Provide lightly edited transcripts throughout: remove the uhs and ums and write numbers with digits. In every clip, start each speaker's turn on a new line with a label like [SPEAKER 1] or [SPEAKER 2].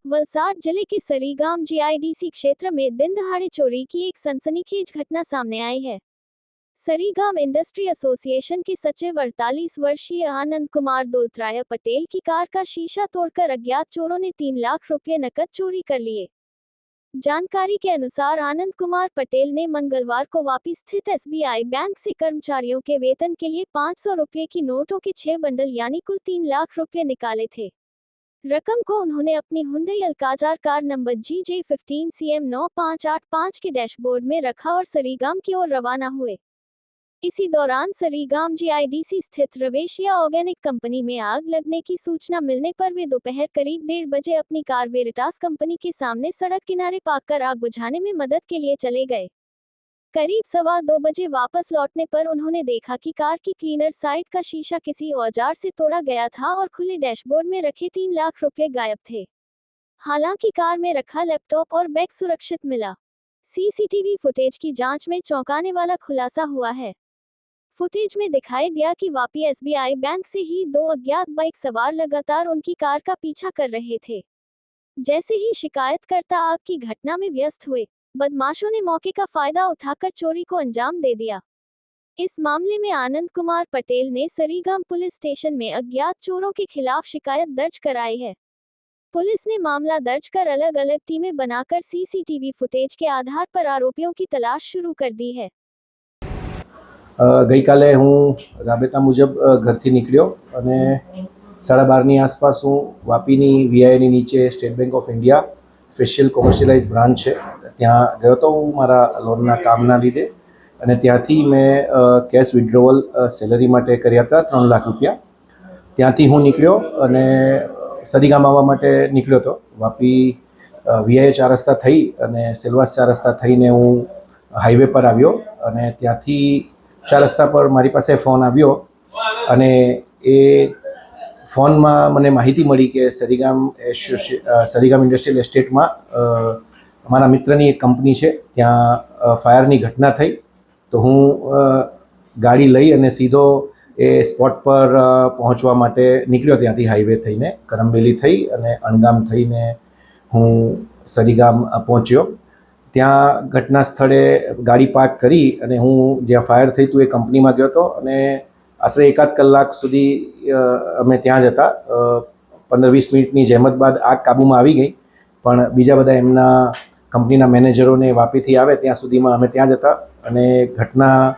[SPEAKER 1] वलसाड जिले के सरीगाम जीआईडीसी क्षेत्र में दिन दहाड़े चोरी की एक सनसनीखेज घटना सामने आई है। सरीगाम इंडस्ट्री एसोसिएशन के सचिव 48 वर्षीय आनंद कुमार दोलत्राय पटेल की कार का शीशा तोड़कर अज्ञात चोरों ने 3 लाख रुपये नकद चोरी कर लिए। जानकारी के अनुसार आनंद कुमार पटेल ने मंगलवार को वापी स्थित एसबीआई बैंक से कर्मचारियोों के वेतन के लिए 500 रुपये की नोटों के 6 बंडल यानी कुल 3 लाख रुपये निकाले थे। रकम को उन्होंने अपनी Hyundai Alcazar car number GJ15CM9585 के डैशबोर्ड में रखा और सरीगाम की ओर रवाना हुए। इसी दौरान सरीगाम जीआईडीसी स्थित रवेशिया ऑर्गेनिक कंपनी में आग लगने की सूचना मिलने पर वे दोपहर करीब 1:30 बजे अपनी कार वेरिटास कंपनी के सामने सड़क किनारे पार्क कर आग बुझाने में मदद के लिए चले गए। करीब 1:15 बजे वापस लौटने पर उन्होंने देखा कि कार की क्लीनर साइड का शीशा किसी औजार से तोड़ा गया था और खुले डैशबोर्ड में रखे 3 लाख रुपये गायब थे। हालांकि कार में रखा लैपटॉप और बैग सुरक्षित मिला। सीसीटीवी फुटेज की जांच में चौंकाने वाला खुलासा हुआ है। फुटेज में दिखाई दिया कि वापी एसबीआई बैंक से ही 2 अज्ञात बाइक सवार लगातार उनकी कार का पीछा कर रहे थे। जैसे ही शिकायतकर्ता आग की घटना में व्यस्त हुए, बदमाशों ने मौके का फायदा उठाकर चोरी को अंजाम दे दिया। इस मामले में आनंद कुमार पटेल ने सरीगाम पुलिस स्टेशन में अज्ञात चोरों के खिलाफ शिकायत दर्ज कराई है। पुलिस ने मामला दर्ज कर अलग अलग टीमें बनाकर सीसीटीवी फुटेज के आधार पर आरोपियों की तलाश शुरू कर दी है।
[SPEAKER 2] गई काले हूँ राबेता मुजब घरथी निकळ्यो अने 12:30 आसपास हूँ वापीनी वीआईनी नीचे State Bank of India special commercialise branch है त्या गयो तो हूँ मारा लोनना कामना लीधे अने त्यांथी मैं कैश विड्रोवल सेलरी माटे कर्या था 3 लाख रुपया। त्यांथी हूँ निकळ्यो अने सरीगाम आववा माटे निकळ्यो तो। वापी वीआई 4 रस्ता थई अने सेलवास 4 रस्ता थईने हूँ हाईवे पर आव्यो अने त्यांथी 4 रस्ता पर मारी पासे फोन आव्यो अने ए फोन में मने माहिती मळी के सरीगाम इंडस्ट्रियल एस्टेट में अमारा मित्रनी एक कंपनी है त्या फायरनी घटना थई। तो हूँ गाड़ी लई अने सीधो ए स्पॉट पर पहोंचवा माटे निकळ्यो त्यांथी हाईवे थईने करमबेली थई अने अणगाम थईने हूँ सरीगाम पहोंच्यो। त्या घटना स्थळे गाड़ी पार्क करी अने हूँ ज्यां फायर थई तो ए कंपनी में गयो तो अने आश्रे एकाद कलाक सुधी अमे त्यां ज हता। 15-20 मिनिटनी जहमत बाद आग काबूमां आवी गई, पण बीजा बधा एमना कंपनीना मैनेजरोने वापीथी आवे त्यां सुधीमां अमे त्यां ज हता अने घटना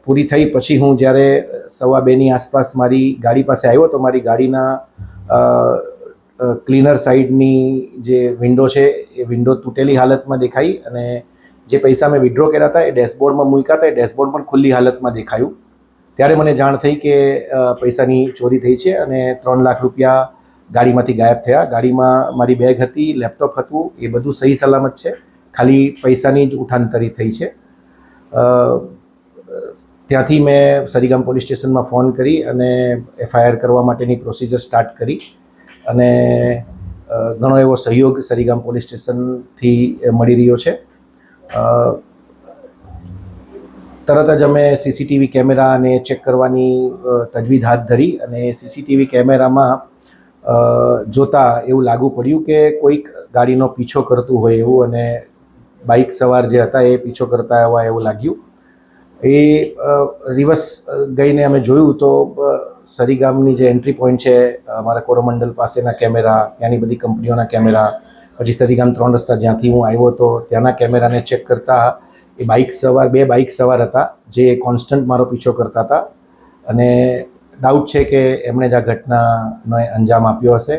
[SPEAKER 2] पूरी थई पछी हूँ ज्यारे 2:15 ની आसपास मारी गाड़ी पासे आव्यो तो मारी गाड़ीना क्लीनर साइडनी जे विंडो है ए विंडो तूटेली हालत में देखाई अने जे पैसा मैं विड्रो कर्या था ए डैशबोर्ड में मूक्या था ए डैशबोर्ड पण खुल्ली हालत में देखायुं। त्यारे मने जाण थई के पैसानी चोरी थई छे अने 3 लाख रुपया गाड़ीमांथी गायब थया। गाड़ीमां मारी बेग हती, लैपटॉप हतुं, ए बधुं सही सलामत छे, खाली पैसानी ज उठांतरी थई छे। त्यांथी मैं सरीगाम पोलीस स्टेशन में फोन करी अने एफआईआर करवा माटेनी प्रोसिजर स्टार्ट करी अने घणो एवो सहयोग सरीगाम पोलीस स्टेशन थी मळी रह्यो छे। तरत ज अमे सीसीटीवी कैमरा ने चेक करवानी तजवीज हाथ धरी अने सीसीटीवी कैमरा में जोता एवं लागू पड्युं के कोईक गाड़ीनो पीछो करतुं होय एवुं अने बाइक सवार जे हता ए पीछो करता होवा एवुं लाग्युं। ए रिवर्स गईने अमे जोयुं तो सरीगामनी जे एंट्री पॉइंट है अमारा कोरोमंडल पासेना कैमरा, त्यानी बधी कंपनीओना कैमरा, पछी सरीगाम 3 रस्ता ज्यांथी हूँ आव्यो तो त्याना कैमराने चेक करता ए बाइक सवार 2 बाइक सवार हता जे कॉन्स्टंट मारो पीछो करता था अने डाउट है कि एमणे ज आ घटनानो अंजाम आप्यो हशे।